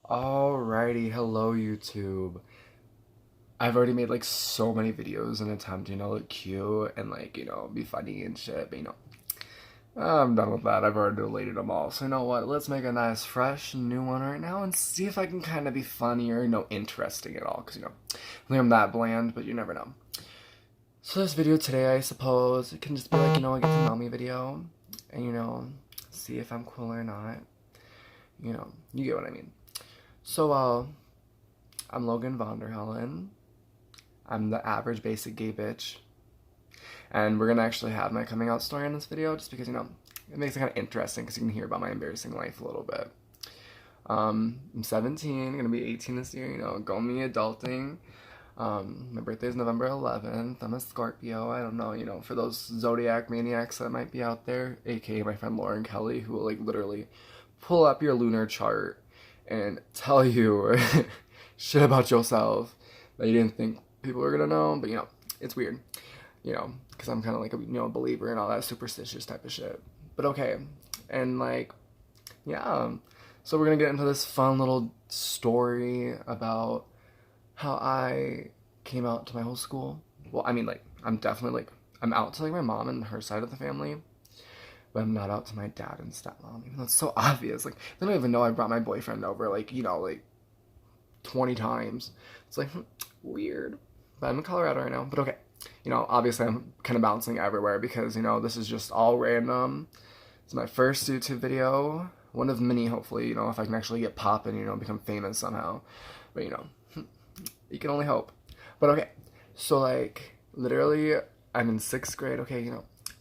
Alrighty, hello YouTube. I've already made like so many videos in an attempt to, look cute and be funny and shit, but I'm done with that. I've already deleted them all. So you know what? Let's make a nice, fresh, new one right now and see if I can kind of be funny or, interesting at all. Because, I think I'm that bland, but you never know. So this video today, I suppose, it can just be like, a get to know me video. And, see if I'm cool or not. You get what I mean. So, I'm Logan Vonderhellen. I'm the average basic gay bitch. And we're gonna actually have my coming out story in this video just because, it makes it kind of interesting because you can hear about my embarrassing life a little bit. I'm 17, gonna be 18 this year, go me adulting. My birthday is November 11th. I'm a Scorpio. I don't know, for those zodiac maniacs that might be out there, aka my friend Lauren Kelly, who will literally pull up your lunar chart and tell you shit about yourself that you didn't think people were gonna know, but it's weird, because I'm kind of like a believer in all that superstitious type of shit. But okay, and yeah, so we're gonna get into this fun little story about how I came out to my whole school. Well, I mean, I'm definitely I'm out to my mom and her side of the family, but I'm not out to my dad and stepmom, even though it's so obvious. They don't even know I brought my boyfriend over, 20 times. It's weird. But I'm in Colorado right now. But okay. Obviously I'm kind of bouncing everywhere because, this is just all random. It's my first YouTube video. One of many, hopefully, if I can actually get poppin', become famous somehow. But, you can only hope. But okay. So, literally, I'm in 6th grade. Okay,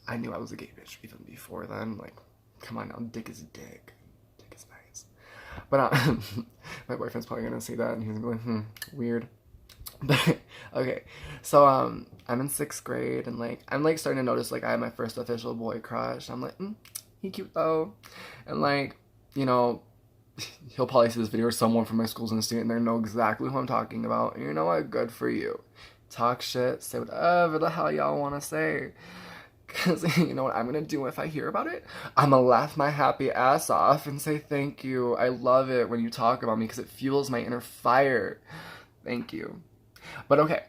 I knew I was a gay bitch even before then. Come on now, dick is dick. Dick is nice. But my boyfriend's probably gonna see that and he's gonna be like, weird. But okay, so I'm in 6th grade and I'm starting to notice I have my first official boy crush. I'm he cute though, and he'll probably see this video or someone from my school's gonna see it and they know exactly who I'm talking about. And you know what? Good for you. Talk shit, say whatever the hell y'all wanna say. Because you know what I'm gonna do if I hear about it? I'm gonna laugh my happy ass off and say thank you. I love it when you talk about me because it fuels my inner fire. Thank you. But okay.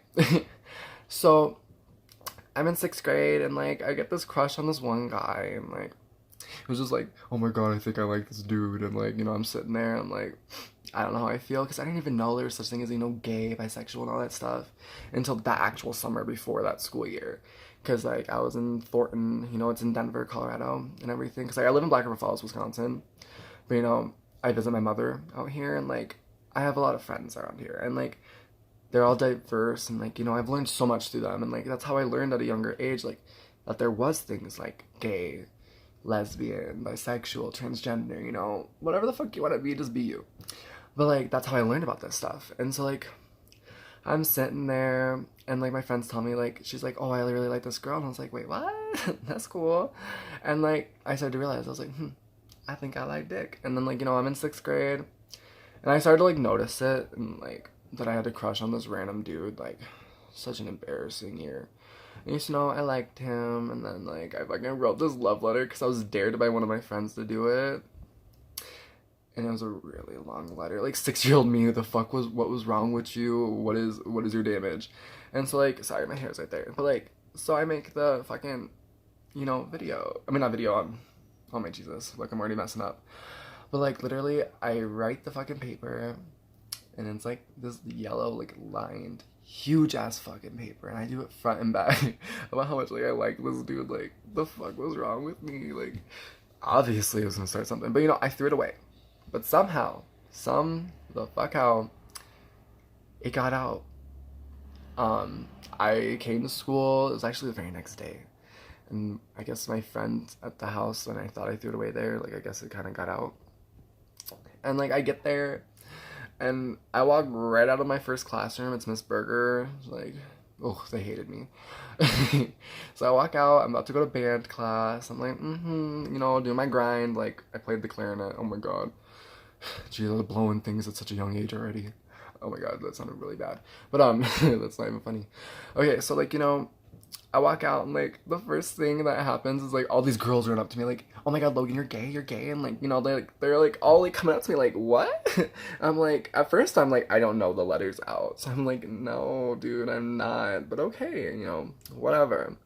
So I'm in 6th grade and I get this crush on this one guy and it was just oh my god, I think I like this dude. And I'm sitting there and I don't know how I feel because I didn't even know there was such thing as, gay, bisexual, and all that stuff until that actual summer before that school year. Because, I was in Thornton, it's in Denver, Colorado, and everything. Because, I live in Black River Falls, Wisconsin. But, I visit my mother out here, and, I have a lot of friends around here. And, they're all diverse, and, I've learned so much through them. And, that's how I learned at a younger age, that there was things gay, lesbian, bisexual, transgender, whatever the fuck you want to be, just be you. But, that's how I learned about this stuff. And so, I'm sitting there, and, my friends tell me, she's oh, I really like this girl. And I was wait, what? That's cool. And, I started to realize, I was I think I like dick. And then, I'm in 6th grade, and I started to, notice it, and, that I had a crush on this random dude, such an embarrassing year. And you know, I liked him, and then, I fucking wrote this love letter, because I was dared by one of my friends to do it. And it was a really long letter. 6-year-old me, what was wrong with you? What is your damage? And so, sorry, my hair's right there. But, so I make the fucking, video. I mean, not video, oh my Jesus. I'm already messing up. But, literally, I write the fucking paper, and it's, this yellow, lined, huge-ass fucking paper, and I do it front and back about how much, I like this dude. The fuck was wrong with me? Obviously, it was gonna start something. But, I threw it away. But somehow, how, it got out. I came to school, it was actually the very next day. And I guess my friend at the house, and I thought I threw it away there, I guess it kind of got out. And, I get there, and I walk right out of my first classroom, it's Miss Berger, oh, they hated me. So I walk out, I'm about to go to band class, I'm doing my grind, I played the clarinet, oh my god. Gee, they're blowing things at such a young age already. Oh my god, that sounded really bad. But, that's not even funny. Okay, so, I walk out and like the first thing that happens is like all these girls run up to me like, oh my god, Logan, you're gay, and like, you know, they're like all like coming up to me like, what? I'm like, at first I'm like, I don't know the letters out, so I'm like, no, dude, I'm not, but okay, you know, whatever.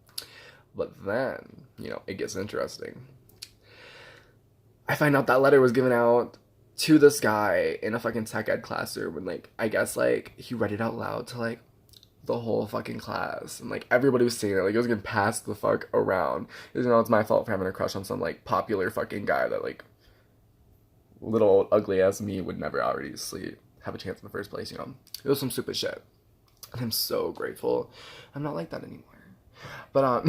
But then, you know, it gets interesting. I find out that letter was given out to this guy in a fucking tech ed classroom, and like, I guess like he read it out loud to like the whole fucking class, and like everybody was seeing it, like it was getting passed the fuck around. Because, you know, it's my fault for having a crush on some like popular fucking guy that like little ugly ass me would never already have a chance in the first place, you know. It was some stupid shit. And I'm so grateful I'm not like that anymore. But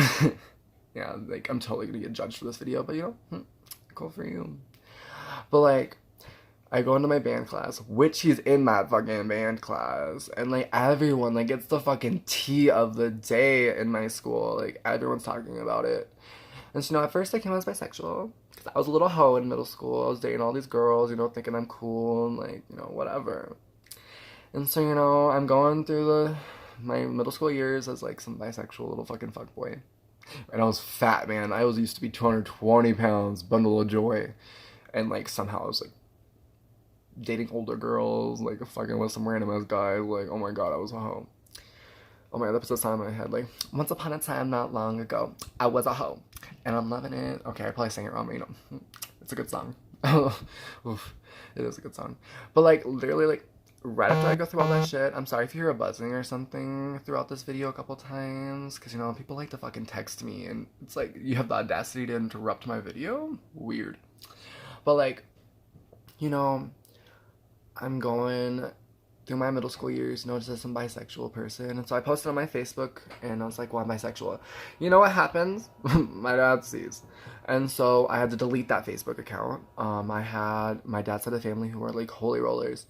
yeah, like I'm totally gonna get judged for this video, but you know, cool for you. But like, I go into my band class, which he's in that fucking band class, and like everyone, like it's the fucking tea of the day in my school. Like everyone's talking about it. And so, you know, at first I came out as bisexual because I was a little hoe in middle school. I was dating all these girls, you know, thinking I'm cool and like, you know, whatever. And so, you know, I'm going through my middle school years as like some bisexual little fucking fuckboy. And I was fat, man. I was used to be 220 pounds, bundle of joy. And like somehow I was like dating older girls, like fucking with some random ass guy. Like, oh my god, I was a hoe. Oh my god, that puts a song in my head. Like, once upon a time, not long ago, I was a hoe. And I'm loving it. Okay, I probably sang it wrong, but you know, it's a good song. Oof, it is a good song. But like, literally, like, right after I go through all that shit, I'm sorry if you hear a buzzing or something throughout this video a couple times, because, you know, people like to fucking text me, and it's like, you have the audacity to interrupt my video? Weird. But like, you know, I'm going through my middle school years, noticed as some bisexual person, and so I posted on my Facebook, and I was like, well, I'm bisexual. You know what happens? My dad sees. And so I had to delete that Facebook account. My dad's side of the family, who are like holy rollers,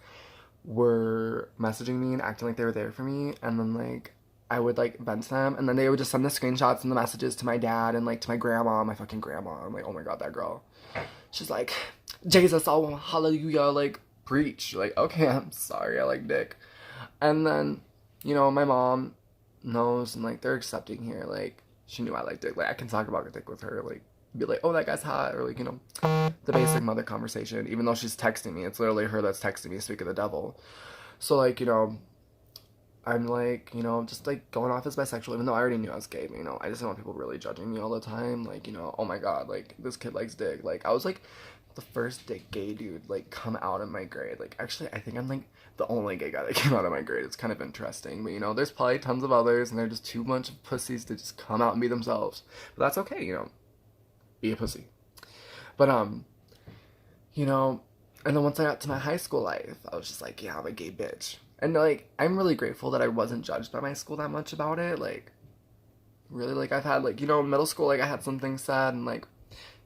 were messaging me and acting like they were there for me, and then like I would like vent to them, and then they would just send the screenshots and the messages to my dad and like to my grandma, my fucking grandma. I'm like, oh my god, that girl. She's like, Jesus, oh hallelujah, like preach. Like, okay, I'm sorry, I like dick. And then, you know, my mom knows, and like they're accepting here. Like, she knew I liked dick. Like, I can talk about dick with her. Like, be like, oh, that guy's hot, or like, you know, the basic mother conversation. Even though she's texting me, it's literally her that's texting me. Speak of the devil. So like, you know, I'm like, you know, just like going off as bisexual, even though I already knew I was gay. But, you know, I just don't want people really judging me all the time. Like, you know, oh my god, like this kid likes dick. Like, I was like the first gay dude like come out of my grade. Like, actually, I think I'm like the only gay guy that came out of my grade. It's kind of interesting, but you know, there's probably tons of others, and they're just too much of pussies to just come out and be themselves. But that's okay, you know, be a pussy. But you know, and then once I got to my high school life, I was just like, yeah, I'm a gay bitch. And like, I'm really grateful that I wasn't judged by my school that much about it. Like, really, like I've had like, you know, middle school, like I had some things said, and like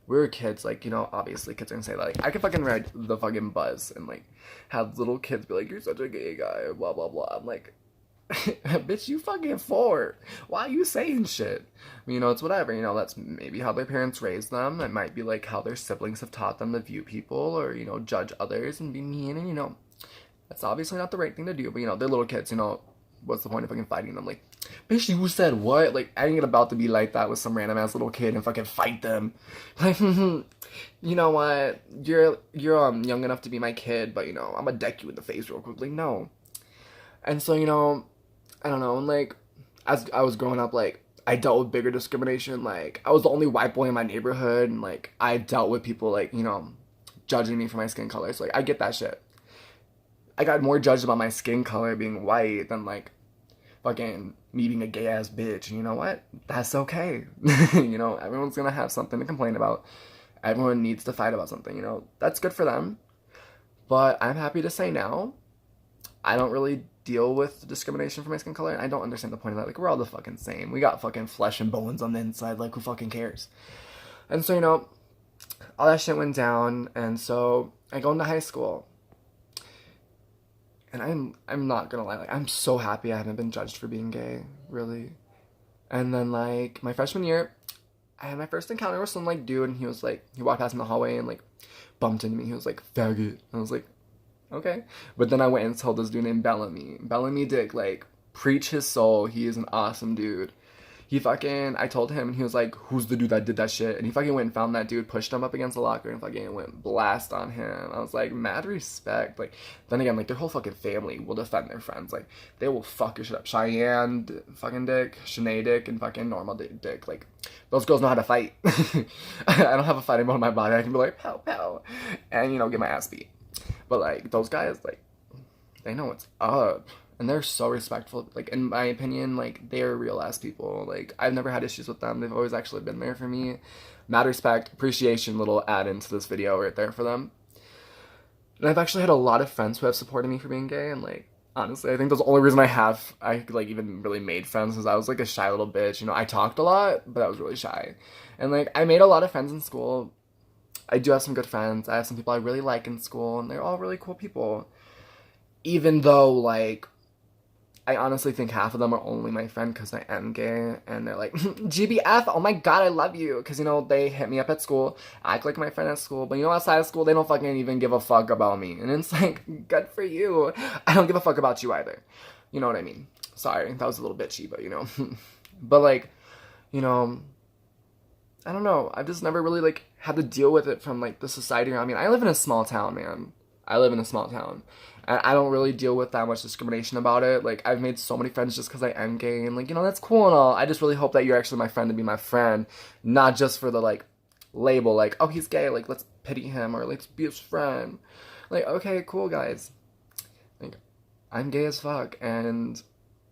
we were kids, like, you know, obviously kids are gonna say that. Like, I could fucking ride the fucking bus and like have little kids be like, you're such a gay guy, blah blah blah. I'm like, bitch, you fucking 4. Why are you saying shit? You know, it's whatever. You know, that's maybe how their parents raised them. It might be like how their siblings have taught them to view people, or, you know, judge others and be mean, and, you know, that's obviously not the right thing to do. But, you know, they're little kids, you know, what's the point of fucking fighting them? Like, bitch, you said what? Like, I ain't about to be like that with some random ass little kid and fucking fight them. Like, you know what? You're young enough to be my kid, but, you know, I'm gonna deck you in the face real quickly. No. And so, you know, I don't know, and like, as I was growing up, like, I dealt with bigger discrimination. Like, I was the only white boy in my neighborhood, and like, I dealt with people, like, you know, judging me for my skin color. So like, I get that shit. I got more judged about my skin color being white than like fucking me being a gay ass bitch. And you know what? That's okay. You know, everyone's gonna have something to complain about. Everyone needs to fight about something, you know. That's good for them. But I'm happy to say now, I don't really deal with discrimination for my skin color, and I don't understand the point of that. Like, we're all the fucking same. We got fucking flesh and bones on the inside. Like, who fucking cares? And so, you know, all that shit went down, and so I go into high school. And I'm not gonna lie, like, I'm so happy I haven't been judged for being gay, really. And then, like, my freshman year, I had my first encounter with some, like, dude, and he was, like, he walked past in the hallway and, like, bumped into me. He was like, faggot. And I was like, okay. But then I went and told this dude named Bellamy. Bellamy Dick, like, preach his soul. He is an awesome dude. I told him, and he was like, who's the dude that did that shit? And he fucking went and found that dude, pushed him up against the locker, and fucking went blast on him. I was like, mad respect. Like, then again, like, their whole fucking family will defend their friends. Like, they will fuck your shit up. Cheyenne, fucking Dick, Shanae Dick, and fucking Normal Dick. Like, those girls know how to fight. I don't have a fighting bone in my body. I can be like, pow, pow, and, you know, get my ass beat. But, like, those guys, like, they know what's up. And they're so respectful. Like, in my opinion, like, they're real ass people. Like, I've never had issues with them. They've always actually been there for me. Mad respect, appreciation, little add into this video right there for them. And I've actually had a lot of friends who have supported me for being gay. And, like, honestly, I think that's the only reason I like, even really made friends, is I was, like, a shy little bitch. You know, I talked a lot, but I was really shy. And, like, I made a lot of friends in school. I do have some good friends. I have some people I really like in school. And they're all really cool people. Even though, like, I honestly think half of them are only my friend because I am gay, and they're like, GBF, oh my god, I love you, because, you know, they hit me up at school, act like my friend at school, but, you know, outside of school, they don't fucking even give a fuck about me, and it's like, good for you. I don't give a fuck about you either, you know what I mean? Sorry, that was a little bitchy, but, you know, but, like, you know, I don't know, I've just never really, like, had to deal with it from, like, the society around me. I live in a small town, man. I live in a small town. And I don't really deal with that much discrimination about it. Like, I've made so many friends just because I am gay. And, like, you know, that's cool and all. I just really hope that you're actually my friend to be my friend. Not just for the, like, label. Like, oh, he's gay. Like, let's pity him. Or, let's be his friend. Like, okay, cool, guys. Like, I'm gay as fuck. And,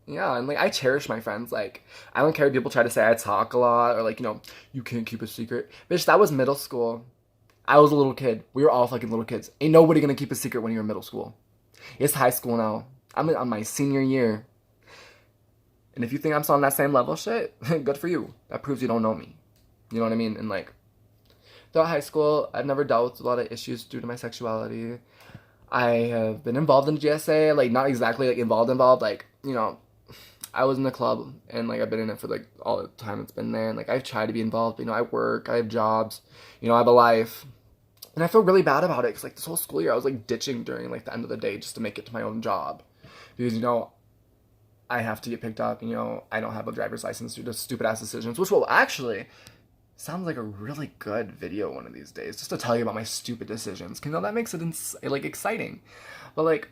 yeah. And, like, I cherish my friends. Like, I don't care if people try to say I talk a lot. Or, like, you know, you can't keep a secret. Bitch, that was middle school. I was a little kid. We were all fucking little kids. Ain't nobody gonna keep a secret when you're in middle school. It's high school now. I'm on my senior year. And if you think I'm still on that same level shit, good for you. That proves you don't know me. You know what I mean? And, like, throughout high school, I've never dealt with a lot of issues due to my sexuality. I have been involved in GSA. Like, not exactly, like, involved. Like, you know, I was in the club. And, like, I've been in it for, like, all the time it's been there. And, like, I've tried to be involved. But, you know, I work. I have jobs. You know, I have a life. And I feel really bad about it, because, like, this whole school year, I was, like, ditching during, like, the end of the day just to make it to my own job. Because, you know, I have to get picked up, you know, I don't have a driver's license due to stupid-ass decisions, which will actually sound like a really good video one of these days, just to tell you about my stupid decisions. Because, you know, that makes it, like, exciting. But, like,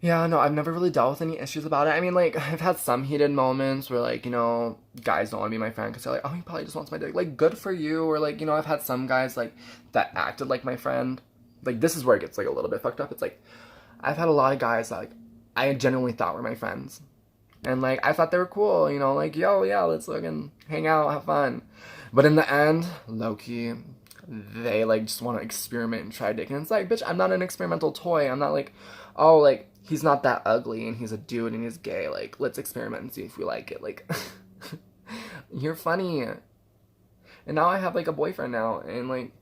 yeah, no, I've never really dealt with any issues about it. I mean, like, I've had some heated moments where, like, you know, guys don't want to be my friend because they're like, oh, he probably just wants my dick. Like, good for you. Or, like, you know, I've had some guys, like, that acted like my friend. Like, this is where it gets, like, a little bit fucked up. It's, like, I've had a lot of guys that, like, I genuinely thought were my friends. And, like, I thought they were cool, you know, like, yo, yeah, let's fucking hang out, have fun. But in the end, low-key, they, like, just want to experiment and try dick. And it's like, bitch, I'm not an experimental toy. I'm not, like, oh, like, he's not that ugly and he's a dude and he's gay. Like, let's experiment and see if we like it. Like, you're funny. And now I have, like, a boyfriend now. And, like,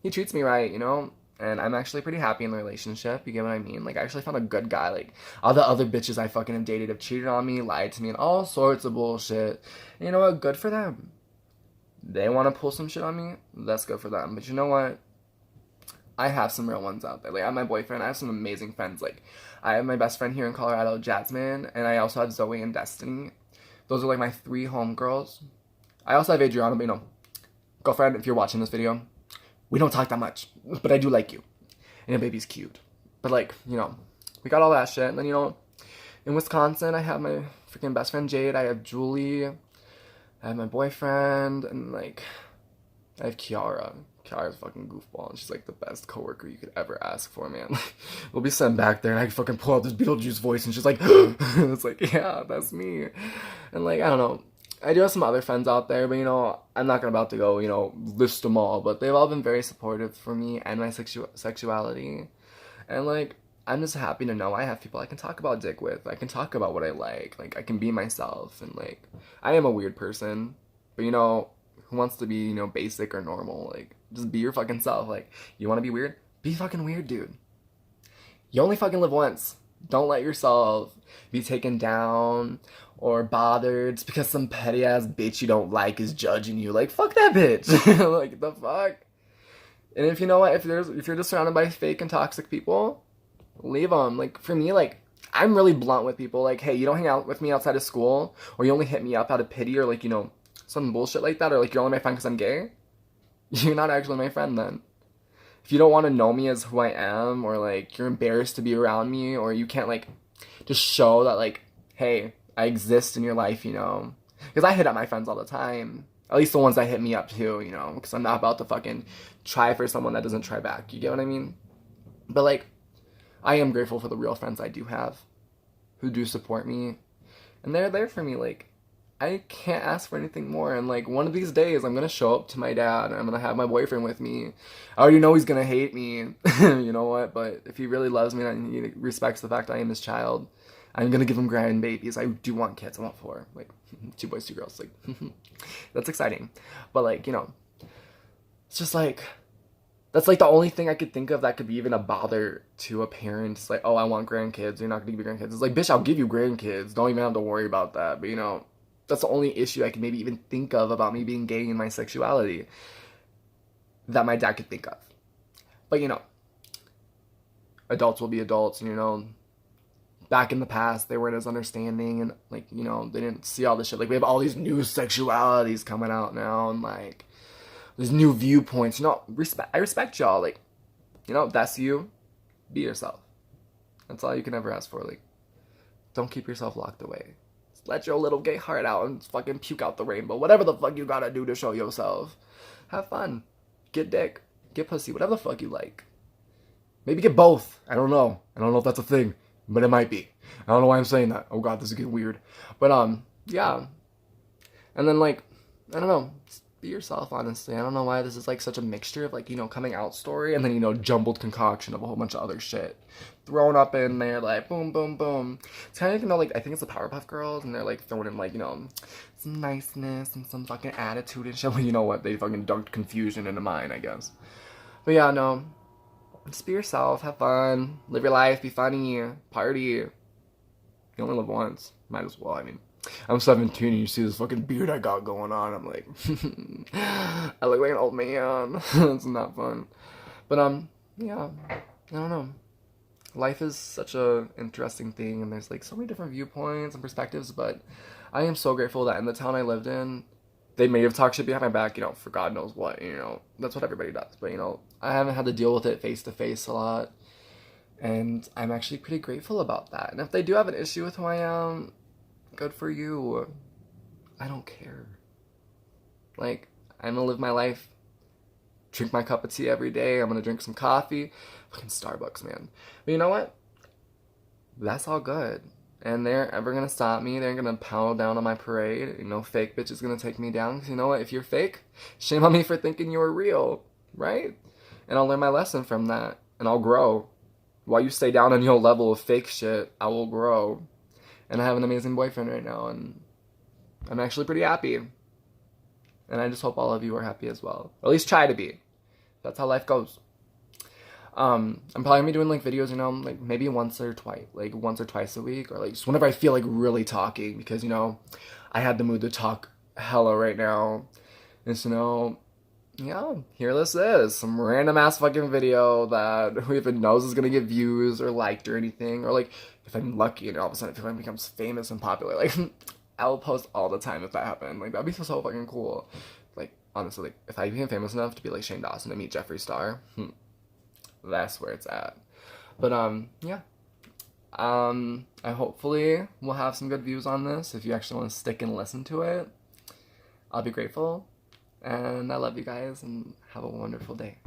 he treats me right, you know? And I'm actually pretty happy in the relationship. You get what I mean? Like, I actually found a good guy. Like, all the other bitches I fucking have dated have cheated on me, lied to me, and all sorts of bullshit. And you know what? Good for them. They want to pull some shit on me. That's good for them. But you know what? I have some real ones out there. Like, I have my boyfriend. I have some amazing friends. Like, I have my best friend here in Colorado, Jasmine. And I also have Zoe and Destiny. Those are, like, my 3 homegirls. I also have Adriana, but, you know, girlfriend, if you're watching this video, we don't talk that much. But I do like you. And your baby's cute. But, like, you know, we got all that shit. And then, you know, in Wisconsin, I have my freaking best friend, Jade. I have Julie. I have my boyfriend. And, like, I have Kiara. Kiara's a fucking goofball, and she's, like, the best coworker you could ever ask for, man. We'll be sitting back there, and I can fucking pull out this Beetlejuice voice, and she's like, it's like, yeah, that's me. And, like, I don't know. I do have some other friends out there, but, you know, I'm not about to go, you know, list them all, but they've all been very supportive for me and my sexuality. And, like, I'm just happy to know I have people I can talk about dick with. I can talk about what I like. Like, I can be myself, and, like, I am a weird person, but, you know, who wants to be, you know, basic or normal? Like, just be your fucking self. Like, you want to be weird? Be fucking weird, dude. You only fucking live once. Don't let yourself be taken down or bothered just because some petty ass bitch you don't like is judging you. Like, fuck that bitch. Like, the fuck? And if you know what, if you're just surrounded by fake and toxic people, leave them. Like, for me, like, I'm really blunt with people. Like, hey, you don't hang out with me outside of school, or you only hit me up out of pity, or like, some bullshit like that, or like you're only my friend because I'm gay. You're not actually my friend then. If you don't want to know me as who I am, or like you're embarrassed to be around me, or you can't like just show that like, hey, I exist in your life, because I hit up my friends all the time. At least the ones that hit me up too, because I'm not about to fucking try for someone that doesn't try back. You get what I mean? But like, I am grateful for the real friends I do have, who do support me, and they're there for me. Like, I can't ask for anything more. And like, one of these days, I'm gonna show up to my dad, and I'm gonna have my boyfriend with me. I already know he's gonna hate me. You know what? But if he really loves me and he respects the fact I am his child, I'm gonna give him grandbabies. I do want kids. I want 4, like 2 boys, 2 girls. Like, that's exciting. But like, it's just like, that's like the only thing I could think of that could be even a bother to a parent. It's like, oh, I want grandkids. You're not gonna give me grandkids. It's like, bitch, I'll give you grandkids. Don't even have to worry about that. But that's the only issue I can maybe even think of about me being gay and my sexuality that my dad could think of. But adults will be adults, and back in the past, they weren't as understanding, and like, they didn't see all this shit. Like, we have all these new sexualities coming out now, and like, there's new viewpoints. I respect y'all. Like, that's you. Be yourself. That's all you can ever ask for. Like, don't keep yourself locked away. Just let your little gay heart out and fucking puke out the rainbow. Whatever the fuck you gotta do to show yourself. Have fun. Get dick. Get pussy. Whatever the fuck you like. Maybe get both. I don't know. I don't know if that's a thing. But it might be. I don't know why I'm saying that. Oh god, this is getting weird. But yeah. And then like, I don't know. Just be yourself, honestly. I don't know why this is like such a mixture of like, coming out story and then, jumbled concoction of a whole bunch of other shit thrown up in there, like boom, boom, boom. It's kind of like, I think it's the Powerpuff Girls, and they're like throwing in like, some niceness and some fucking attitude and shit. Well, you know what? They fucking dunked confusion into mine, I guess. But yeah, no. Just be yourself, have fun, live your life, be funny, party. You only live once. Might as well. I mean, I'm 17 and you see this fucking beard I got going on. I'm like, I look like an old man. It's not fun. But yeah, I don't know. Life is such a interesting thing, and there's like so many different viewpoints and perspectives. But I am so grateful that in the town I lived in, they may have talked shit behind my back, for God knows what, that's what everybody does. But, I haven't had to deal with it face to face a lot. And I'm actually pretty grateful about that. And if they do have an issue with who I am, good for you. I don't care. Like, I'm gonna live my life, drink my cup of tea every day. I'm gonna drink some coffee. Fucking Starbucks, man. But you know what? That's all good. And they're ever gonna stop me. They're gonna pound down on my parade. Fake bitch is gonna take me down. Because you know what? If you're fake, shame on me for thinking you were real. Right? And I'll learn my lesson from that. And I'll grow. While you stay down on your level of fake shit, I will grow. And I have an amazing boyfriend right now. And I'm actually pretty happy. And I just hope all of you are happy as well. Or at least try to be. That's how life goes. I'm probably gonna be doing like videos, like maybe once or twice a week, or like just whenever I feel like really talking, because I had the mood to talk hella right now. And so yeah, here this is some random ass fucking video that who even knows is gonna get views or liked or anything, or like if I'm lucky and all of a sudden if it becomes famous and popular, like I'll post all the time if that happened. Like that'd be so fucking cool. Like honestly, like if I became famous enough to be like Shane Dawson to meet Jeffree Star, that's where it's at. But yeah. I hopefully will have some good views on this. If you actually want to stick and listen to it, I'll be grateful. And I love you guys, and have a wonderful day.